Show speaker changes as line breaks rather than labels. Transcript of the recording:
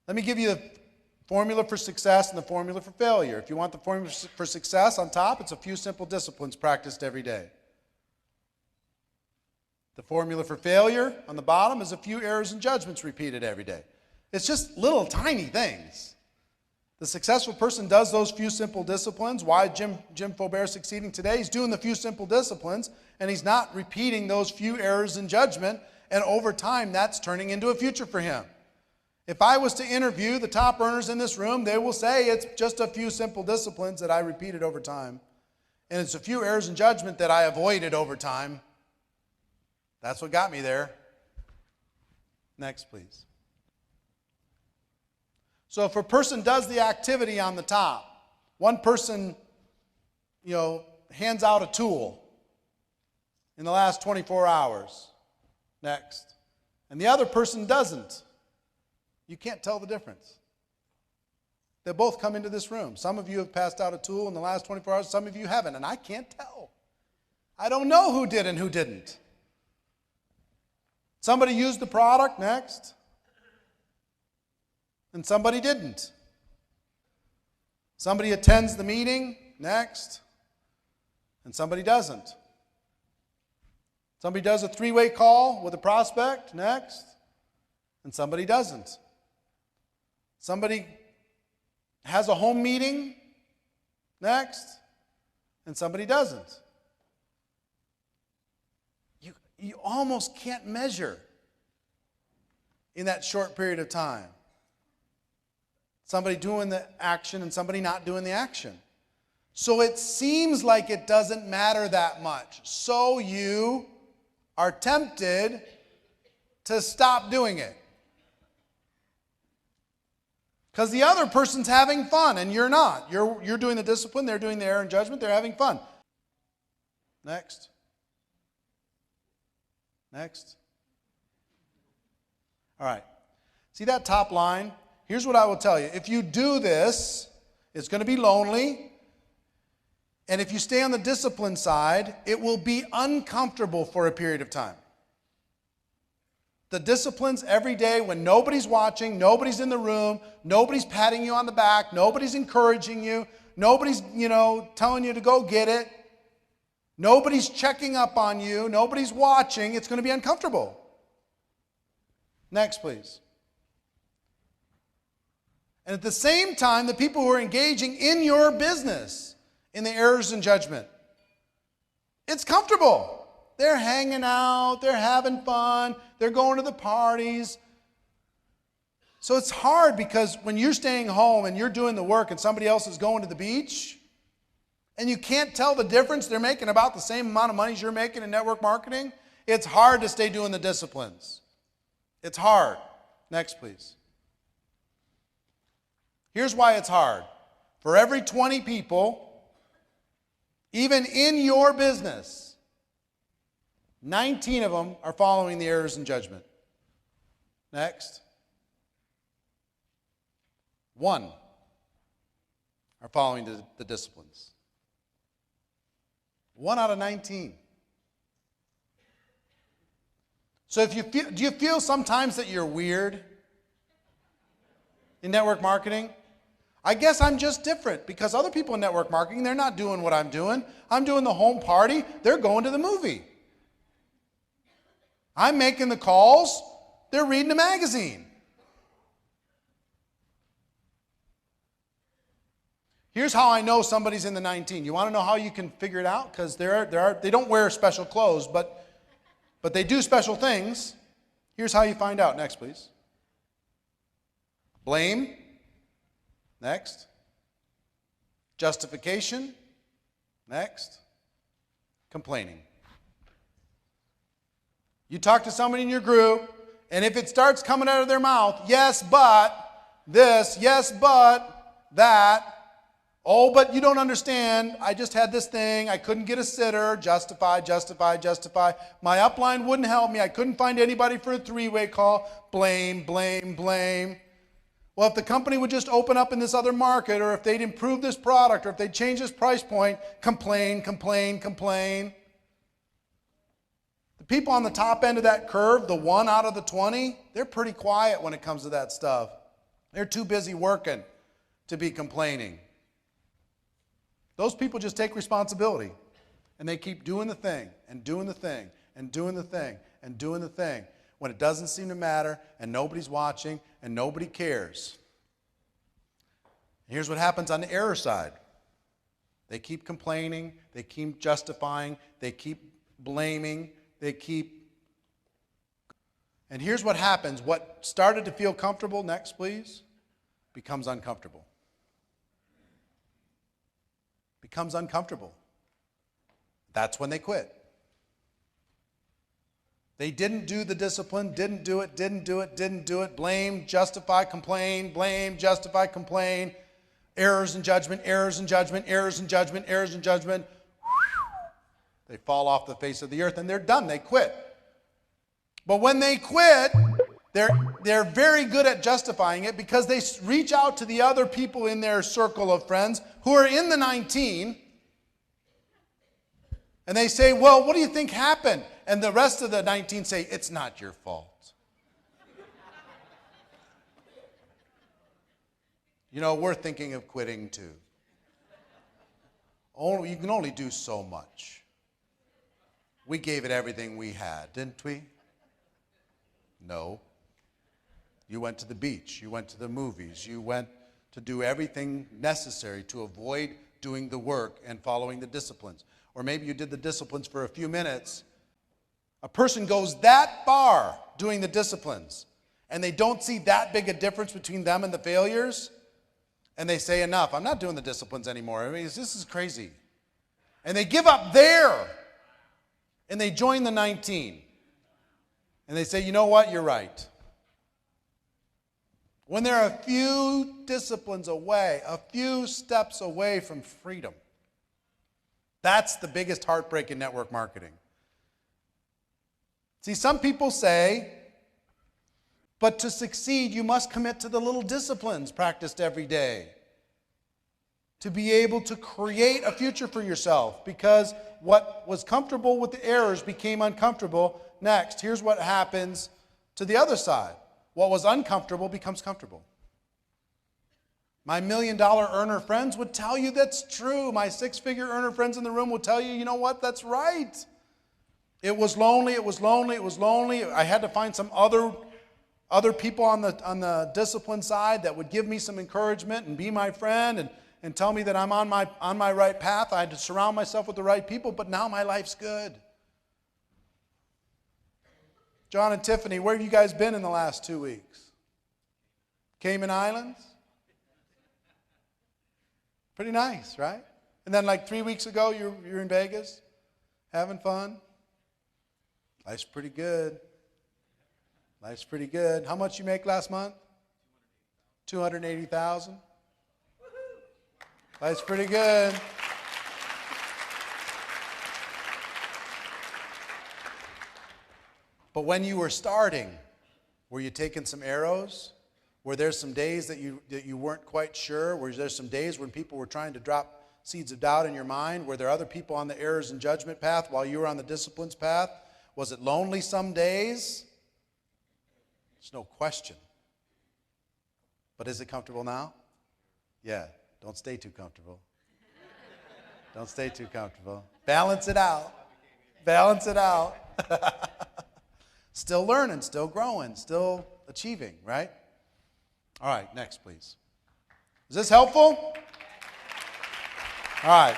Let me give you the formula for success and the formula for failure. If you want the formula for success on top, it's a few simple disciplines practiced every day. The formula for failure on the bottom is a few errors and judgments repeated every day. It's just little tiny things. The successful person does those few simple disciplines. Why is Jim Faubert succeeding today? He's doing the few simple disciplines, and he's not repeating those few errors in judgment, and over time, that's turning into a future for him. If I was to interview the top earners in this room, they will say it's just a few simple disciplines that I repeated over time, and it's a few errors in judgment that I avoided over time. That's what got me there. Next, please. So if a person does the activity on the top, one person, hands out a tool in the last 24 hours. Next. And the other person doesn't. You can't tell the difference. They both come into this room. Some of you have passed out a tool in the last 24 hours. Some of you haven't, and I can't tell. I don't know who did and who didn't. Somebody used the product. Next. And somebody didn't. Somebody attends the meeting. Next. And somebody doesn't. Somebody does a three-way call with a prospect. Next. And somebody doesn't. Somebody has a home meeting. Next. And somebody doesn't. You almost can't measure in that short period of time. Somebody doing the action and somebody not doing the action. So it seems like it doesn't matter that much. So you are tempted to stop doing it. Because the other person's having fun and you're not. You're doing the discipline, they're doing the error and judgment, they're having fun. Next. Next. All right. See that top line? Here's what I will tell you. If you do this, it's going to be lonely. And if you stay on the discipline side, it will be uncomfortable for a period of time. The disciplines every day when nobody's watching, nobody's in the room, nobody's patting you on the back, nobody's encouraging you, nobody's, telling you to go get it, nobody's checking up on you, nobody's watching, it's going to be uncomfortable. Next, please. And at the same time, the people who are engaging in your business, in the errors and judgment, it's comfortable. They're hanging out, they're having fun, they're going to the parties. So it's hard because when you're staying home and you're doing the work and somebody else is going to the beach, and you can't tell the difference, they're making about the same amount of money as you're making in network marketing, it's hard to stay doing the disciplines. It's hard. Next, please. Here's why it's hard. For every 20 people, even in your business, 19 of them are following the errors and judgment. Next. 1 are following the disciplines. 1 out of 19. So do you feel sometimes that you're weird in network marketing? I guess I'm just different because other people in network marketing, they're not doing what I'm doing. I'm doing the home party. They're going to the movie. I'm making the calls. They're reading a magazine. Here's how I know somebody's in the 19. You want to know how you can figure it out? Because they don't wear special clothes, but they do special things. Here's how you find out. Next, please. Blame. Next. Justification. Next. Complaining. You talk to somebody in your group, and if it starts coming out of their mouth, yes, but this, yes, but that, oh, but you don't understand, I just had this thing, I couldn't get a sitter, justify, justify, justify. My upline wouldn't help me, I couldn't find anybody for a three-way call, blame, blame, blame. Well, if the company would just open up in this other market, or if they'd improve this product, or if they'd change this price point, complain, complain, complain. The people on the top end of that curve, the 1 out of the 20, they're pretty quiet when it comes to that stuff. They're too busy working to be complaining. Those people just take responsibility, and they keep doing the thing and doing the thing and doing the thing and doing the thing when it doesn't seem to matter and nobody's watching and nobody cares. Here's what happens on the error side. They keep complaining, they keep justifying, they keep blaming, and here's what happens. What started to feel comfortable, next please, becomes uncomfortable. Becomes uncomfortable. That's when they quit. They didn't do the discipline, didn't do it, blame, justify, complain, blame, justify, complain, errors in judgment, errors in judgment, errors in judgment, errors in judgment. They fall off the face of the earth and they're done, they quit. But when they quit, they're very good at justifying it because they reach out to the other people in their circle of friends who are in the 19, and they say, well, what do you think happened? And the rest of the 19 say, it's not your fault. You know, we're thinking of quitting too. You can only do so much. We gave it everything we had, didn't we? No. You went to the beach. You went to the movies. You went to do everything necessary to avoid doing the work and following the disciplines. Or maybe you did the disciplines for a few minutes. A person goes that far doing the disciplines, and they don't see that big a difference between them and the failures, and they say, enough, I'm not doing the disciplines anymore. I mean, this is crazy. And they give up there, and they join the 19. And they say, you know what, you're right. When they're a few disciplines away, a few steps away from freedom, that's the biggest heartbreak in network marketing. See, some people say, but to succeed, you must commit to the little disciplines practiced every day to be able to create a future for yourself, because what was comfortable with the errors became uncomfortable. Next, here's what happens to the other side. What was uncomfortable becomes comfortable. My $1 million earner friends would tell you that's true. My 6-figure earner friends in the room will tell you, you know what, that's right. It was lonely, it was lonely, it was lonely. I had to find some other people on the discipline side that would give me some encouragement and be my friend and tell me that I'm on my right path. I had to surround myself with the right people, but now my life's good. John and Tiffany, where have you guys been in the last 2 weeks? Cayman Islands? Pretty nice, right? And then like 3 weeks ago, you're in Vegas, having fun. Life's pretty good. Life's pretty good. How much you make last month? $280,000. Life's pretty good. But when you were starting, were you taking some arrows? Were there some days that you weren't quite sure? Were there some days when people were trying to drop seeds of doubt in your mind? Were there other people on the errors and judgment path while you were on the disciplines path? Was it lonely some days? There's no question. But is it comfortable now? Yeah. Don't stay too comfortable. Don't stay too comfortable. Balance it out. Balance it out. Still learning, still growing, still achieving, right? All right, next, please. Is this helpful? All right.